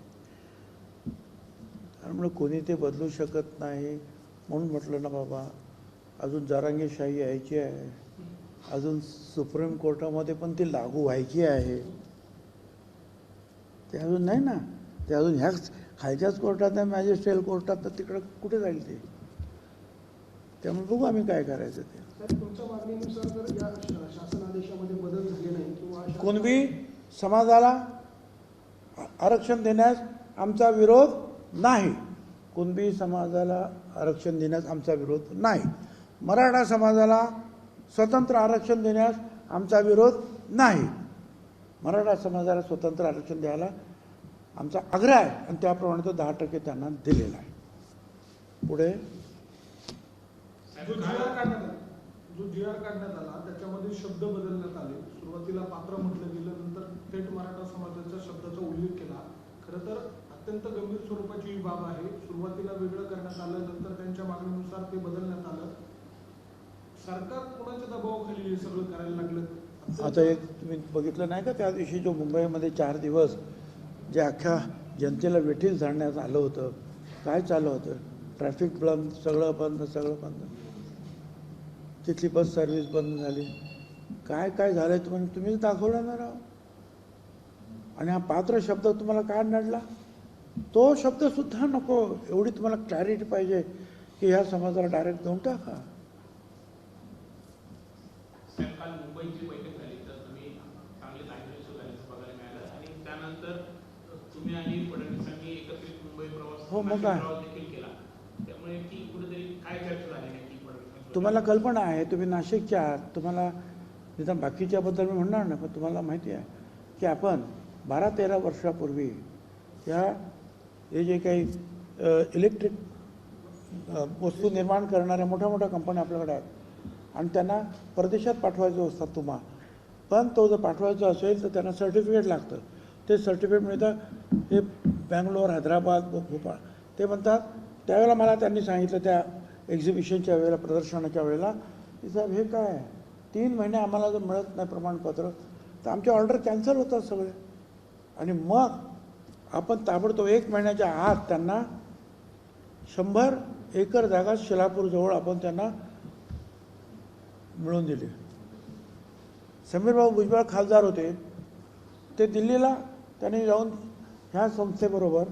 त्यामुळे कोणी ते बदलू शकत नाही म्हणून म्हटलं ना बाबा, अजून जरांगीशाही यायची आहे, अजून सुप्रीम कोर्टामध्ये पण ती लागू व्हायची आहे. ते अजून नाही ना, ते अजून ह्या खालच्याच कोर्टात आहे, मॅजिस्ट्रेट कोर्टात, तर तिकडं कुठे जाईल ते. त्यामुळे बघू आम्ही काय करायचं ते. तुमच्या मागणीनुसार जर या शासन आदेशामध्ये बदल झाले नाही किंवा कुणबी समाजाला आरक्षण देण्यास आमचा विरोध नाही. कुणबी समाजाला आरक्षण देण्यास आमचा विरोध नाही. मराठा समाजाला स्वतंत्र आरक्षण देण्यास आमचा विरोध नाही. मराठा समाजाला स्वतंत्र आरक्षण द्यायला आमचा आग्रह आहे आणि त्याप्रमाणे तो 10% त्यांना दिलेला आहे. पुढे जो जी आर काढण्यात आला त्याच्यामध्ये शब्द बदलण्यात आले. सुरुवातीला पात्र म्हटलं गेलं, नंतर थेट मराठा समाजाच्या शब्दाचा उल्लेख केला. खरं तर अत्यंत गंभीर स्वरूपाची ही बाब आहे. सुरुवातीला वेगळं करण्यात आलं, नंतर त्यांच्या मागणीनुसार ते बदलण्यात आलं. सरकार कोणाच्या दबावाखाली हे सगळं करायला लागलं? आता एक तुम्ही बघितलं नाही का त्या दिवशी जो मुंबईमध्ये 4 दिवस जे अख्ख्या जनतेला वेठीस धरण्यात आलं होतं, काय चाललं होतं? ट्रॅफिक बंद, सगळं बंद, सगळं बंद. तिथली बस सर्व्हिस बंद झाली. काय काय झालं तुम्हीच दाखवलं ना राव. आणि हा पात्र शब्द तुम्हाला काय नडला? तो शब्दसुद्धा नको. एवढी तुम्हाला क्लॅरिटी पाहिजे की ह्या समाजाला डायरेक्ट देऊन टाका. साहेब, काल मुंबईची बैठक झाली तर तुम्ही चांगले नागरिक झाल्याचं बघायला मिळालं आणि त्यानंतर तुम्ही आणि फडणवीसांनी एकत्रित मुंबई प्रवास हो, मग काय? देखील केला. त्यामुळे ती कुठेतरी काय चर्चा झाली नाही की फडणवीस तुम्हाला कल्पना आहे, तुम्ही नाशिकच्या आहात, तुम्हाला निदान बाकीच्याबद्दल मी म्हणणार नाही, पण तुम्हाला माहिती आहे की आपण 12-13 वर्षापूर्वी हे जे काही इलेक्ट्रिक वस्तू निर्माण करणाऱ्या मोठ्या मोठ्या कंपन्या आपल्याकडे आहेत आणि त्यांना परदेशात पाठवायचं असतात तुम्हा, पण तो जर पाठवायचा असेल तर त्यांना सर्टिफिकेट लागतं. ते सर्टिफिकेट मिळतं हे बँगलोर, हैदराबाद, भोपाळ. ते म्हणतात त्यावेळेला मला त्यांनी सांगितलं त्या एक्झिबिशनच्या वेळेला, प्रदर्शनाच्या वेळेला, की साहेब हे काय आहे, 3 महिने आम्हाला जर मिळत नाही प्रमाणपत्र तर आमचे ऑर्डर कॅन्सल होतात सगळे. आणि मग आपण ताबडतोब 1 महिन्याच्या आत त्यांना 100 एकर जागा शिलापूरजवळ आपण त्यांना मिळवून दिली. समीरभाऊ भुजबळ खासदार होते, ते दिल्लीला त्यांनी जाऊन ह्या संस्थेबरोबर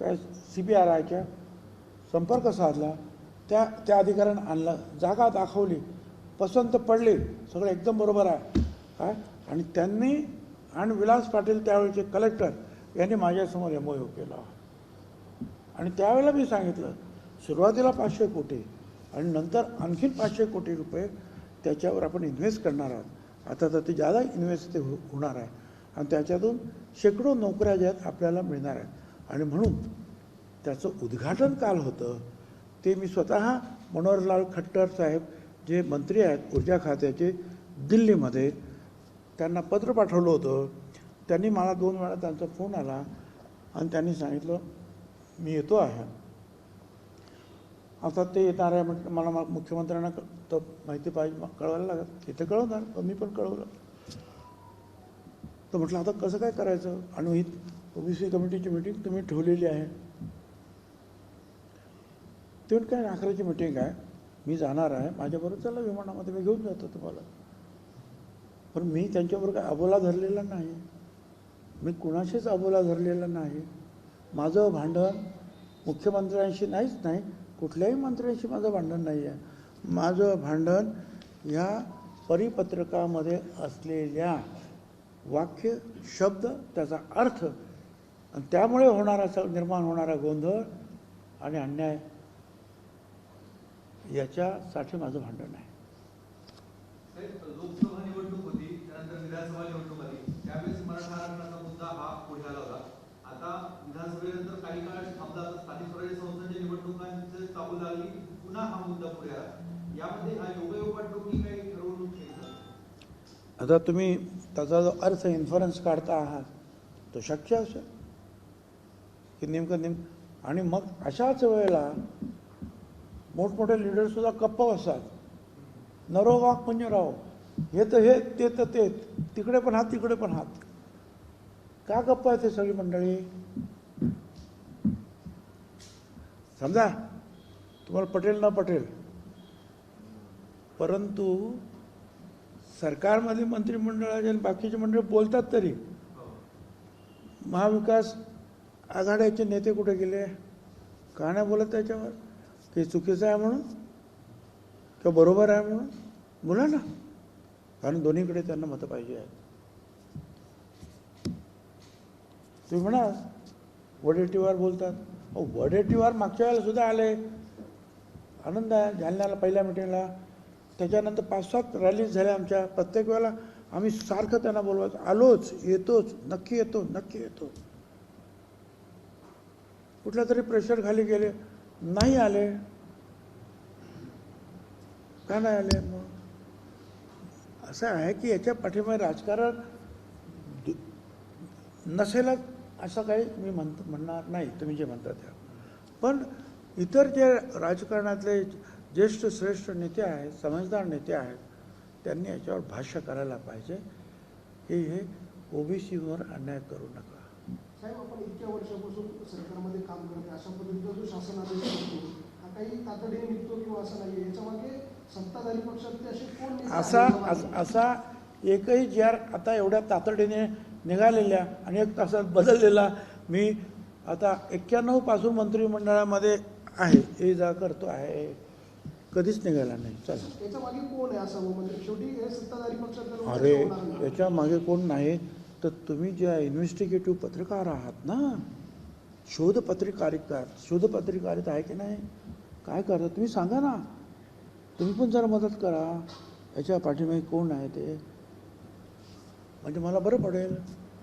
काय CBRIच्या संपर्क साधला, त्या अधिकाऱ्यांना आणलं, जागा दाखवली, पसंत पडली, सगळं एकदम बरोबर आहे काय. आणि त्यांनी आणि विलास पाटील त्यावेळेचे कलेक्टर यांनी माझ्यासमोर MOU केला. आणि त्यावेळेला मी सांगितलं सुरुवातीला 500 कोटी आणि नंतर आणखीन 500 कोटी रुपये त्याच्यावर आपण इन्व्हेस्ट करणार आहोत. आता तर ते जादा इन्व्हेस्ट ते होणार आहे आणि त्याच्यातून शेकडो नोकऱ्या ज्या आहेत आपल्याला मिळणार आहेत. आणि म्हणून त्याचं उद्घाटन काल होतं ते मी स्वतः मनोहरलाल खट्टर साहेब जे मंत्री आहेत ऊर्जा खात्याचे, दिल्लीमध्ये त्यांना पत्र पाठवलं होतं. त्यांनी मला 2 वेळा त्यांचा फोन आला आणि त्यांनी सांगितलं मी येतो आहे. आता ते येणार आहे म्हटलं, मला मुख्यमंत्र्यांना तर माहिती पाहिजे, कळवायला लागत, इथे कळवणार, पण मी पण कळवलं. तर म्हटलं आता कसं काय करायचं. आणि ही OBC कमिटीची मीटिंग तुम्ही ठेवलेली आहे. ते काय आखराची मीटिंग आहे, मी जाणार आहे, माझ्याबरोबर चला विमानामध्ये, मी घेऊन जातो तुम्हाला. पण मी त्यांच्याबरोबर काय अबोला धरलेला नाही, मी कुणाशीच अबोला धरलेला नाही. माझं भांडण मुख्यमंत्र्यांशी नाहीच नाही, कुठल्याही मंत्र्यांशी माझं भांडण नाही आहे. माझं भांडण ह्या परिपत्रकामध्ये असलेल्या वाक्य, शब्द, त्याचा अर्थ आणि त्यामुळे निर्माण होणारा गोंधळ आणि अन्याय याच्यासाठी माझं भांडण आहे. लोकसभा निवडणूक होती, त्यानंतर विधानसभा निवडणूक आली, त्यावेळेस मराठा आरक्षणाचा मुद्दा हा पुढे आला होता. आता विधानसभेनंतर काही काळ थांबला, स्थानिक स्वराज्य संस्थांच्या निवडणुकांची चाहूल लागली, पुन्हा हा मुद्दा पुढे आला. यामध्ये हा योगायोग वाटतो की काही ठरवून केलं? आता तुम्ही त्याचा जो अर्थ इन्फरन्स काढता आहात तो शक्य असेल की नेमकं आणि मग अशाच वेळेला मोठमोठे लीडरसुद्धा गप्प बसतात. नरो वाक म्हणजे राव, हे तर हे, ते तर ते, तिकडे पण हात, तिकडे पण हात. का गप्प आहे ते सगळी मंडळी? समजा तुम्हाला पटेल न पटेल, परंतु सरकारमध्ये मंत्रिमंडळाचे आणि बाकीचे मंडळ बोलतात तरी. महाविकास आघाडीचे नेते कुठे गेले? का नाही बोलत त्याच्यावर? की चुकीचं आहे म्हणून किंवा बरोबर आहे म्हणून? बोला ना, कारण दोन्हीकडे त्यांना मतं पाहिजे आहेत. तुम्ही म्हणा वडेट्टीवार बोलतात, वडेट्टीवार मागच्या वेळेला सुद्धा आले, आनंद आहे. जालन्याला पहिल्या मिटिंगला, त्याच्यानंतर 5-7 रॅलीज झाल्या आमच्या. प्रत्येक वेळेला आम्ही सारखं त्यांना बोलवायचं, आलोच, येतोच, नक्की येतो, नक्की येतो. कुठल्या तरी प्रेशर खाली गेले, नाही आले. का नाही आले? मग असं आहे की याच्या पाठीमागे राजकारण नसेलच असं काही मी म्हणणार नाही तुम्ही जे म्हणता त्या. पण इतर जे राजकारणातले ज्येष्ठ श्रेष्ठ नेते आहेत, समजदार नेते आहेत, त्यांनी याच्यावर भाष्य करायला पाहिजे हे ओबीसीवर अन्याय करू नका. साहेब, आपण इतक्या वर्षापासून सरकारमध्ये काम करते, अशा पद्धतीचा जो शासन आदेश निघतो हा काही तातडीने निघतो किंवा असं नाही, याच्या मागे सत्ताधारी पक्षातले असे कोण नेते आहेत? असा एकही जी आर आता एवढ्या तातडीने निघालेल्या आणि 1 तासात बदललेला मी आता 91 पासून मंत्रिमंडळामध्ये आहे, हे जा करतो आहे, कधीच निघाला नाही. चला, याच्या मागे कोण आहे असावं? म्हणजे शेवटी हे सत्ताधारी पक्षातले लोक अरे होणार नाही. याच्या मागे कोण नाही तर तुम्ही ज्या इन्व्हेस्टिगेटिव्ह पत्रकार आहात ना, शोधपत्रिकारित आहे की नाही, काय करता तुम्ही सांगा ना, तुम्ही पण जरा मदत करा. याच्या पाठीमागे कोण आहे ते, म्हणजे मला बरं पडेल,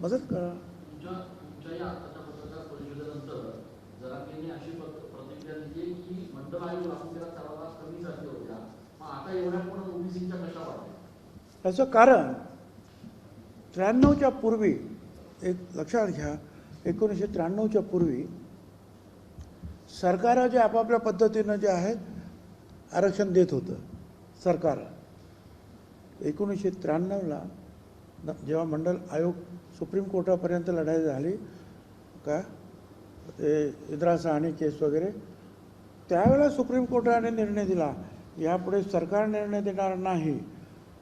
मदत करा. तुमच्या या आताच्या पत्रकार परिषदेनंतर जरांगेंनी अशी प्रतिक्रिया दिली की मंडळ आयोग लागू केला त्याला कमी जाती होत्या, मग आता एवढ्या पण ओबीसीच्या कशा वाढल्या? त्याचं कारण 93च्या पूर्वी, एक लक्षात घ्या, 1993च्या पूर्वी सरकार जे आपापल्या पद्धतीनं जे आहे आरक्षण देत होतं सरकार. 1993ला जेव्हा मंडल आयोग सुप्रीम कोर्टापर्यंत लढाई झाली का, ते इंदिरा साहनी केस वगैरे, त्यावेळेला सुप्रीम कोर्टाने निर्णय दिला यापुढे सरकार निर्णय देणार नाही,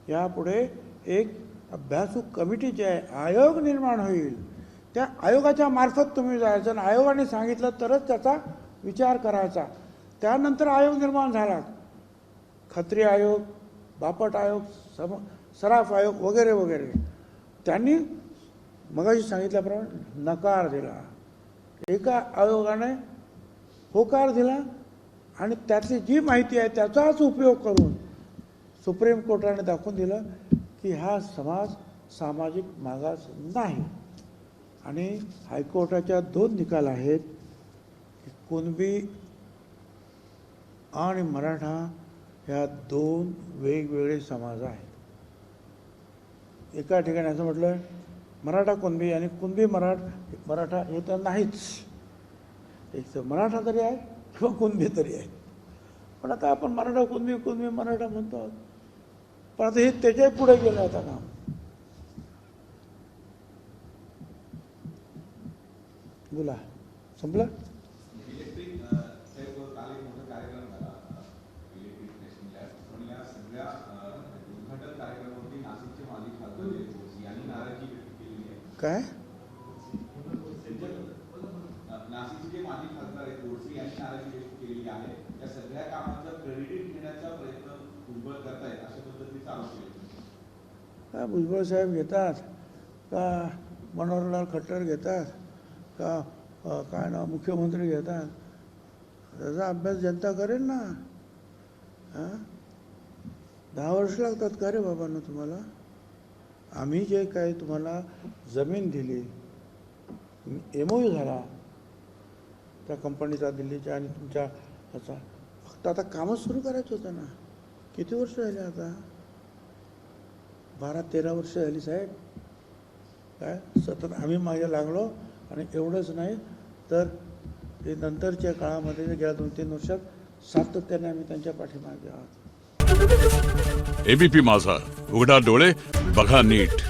यापुढे एक अभ्यासू कमिटी जे आहे, आयोग निर्माण होईल, त्या आयोगाच्या मार्फत तुम्ही जायचं आणि आयोगाने सांगितलं तरच त्याचा विचार करायचा. त्यानंतर आयोग निर्माण झाला, खत्री आयोग, बापट आयोग, सराफ आयोग वगैरे वगैरे. त्यांनी मगाशी सांगितल्याप्रमाणे नकार दिला, एका आयोगाने होकार दिला आणि त्यातली जी माहिती आहे त्याचाच उपयोग करून सुप्रीम कोर्टाने दाखवून दिलं की हा समाज सामाजिक मागास नाही. आणि हायकोर्टाच्या 2 निकाल आहेत, कुणबी आणि मराठा ह्या 2 वेगवेगळे समाज आहेत. एका ठिकाणी असं म्हटलं मराठा कुणबी आणि कुणबी मराठा हे तर नाहीच, एक तर मराठा तरी आहे किंवा कुणबी तरी आहे. पण आता आपण मराठा कुणबी मराठा म्हणतो आहोत, पण आता हे त्याच्या पुढे गेलं आता काम. बोला, संपलं. इलेक्ट्रिक काल एक मोठा कार्यक्रम झाला इलेक्ट्रिक टेस्टिंग लॅब, पण या सगळ्या उद्घाटन कार्यक्रमावरती नाशिकचे माजी खासदार यांनी नाराजी व्यक्त केलेली आहे. काय नाशिकचे जे माजी खासदार आहेत गोडसे यांनी नाराजी व्यक्त केलेली आहे. या सगळ्या कामाचा क्रेडिट घेण्याचा प्रयत्न भुजबळ करतायत अशा पद्धतीने चालू केले. काय भुजबळ साहेब घेतात का, मनोहरलाल खट्टर घेतात का, काय नाव मुख्यमंत्री घेतात, त्याचा अभ्यास जनता करेल ना. 10 वर्ष लागतात का रे बाबांनो तुम्हाला? आम्ही जे काही तुम्हाला जमीन दिली, MOU झाला त्या कंपनीचा दिल्लीच्या आणि तुमच्या ह्याचा, फक्त आता कामच सुरू करायचं होतं ना. किती वर्ष झाली आता? 12-13 वर्ष झाली साहेब. काय सतत आम्ही मागे लागलो. आणि एवढंच नाही तर ते नंतरच्या काळामध्ये गेल्या 2-3 वर्षात सातत्याने आम्ही त्यांच्या पाठीमागे आहोत. ABP माझा, उघडा डोळे बघा नीट.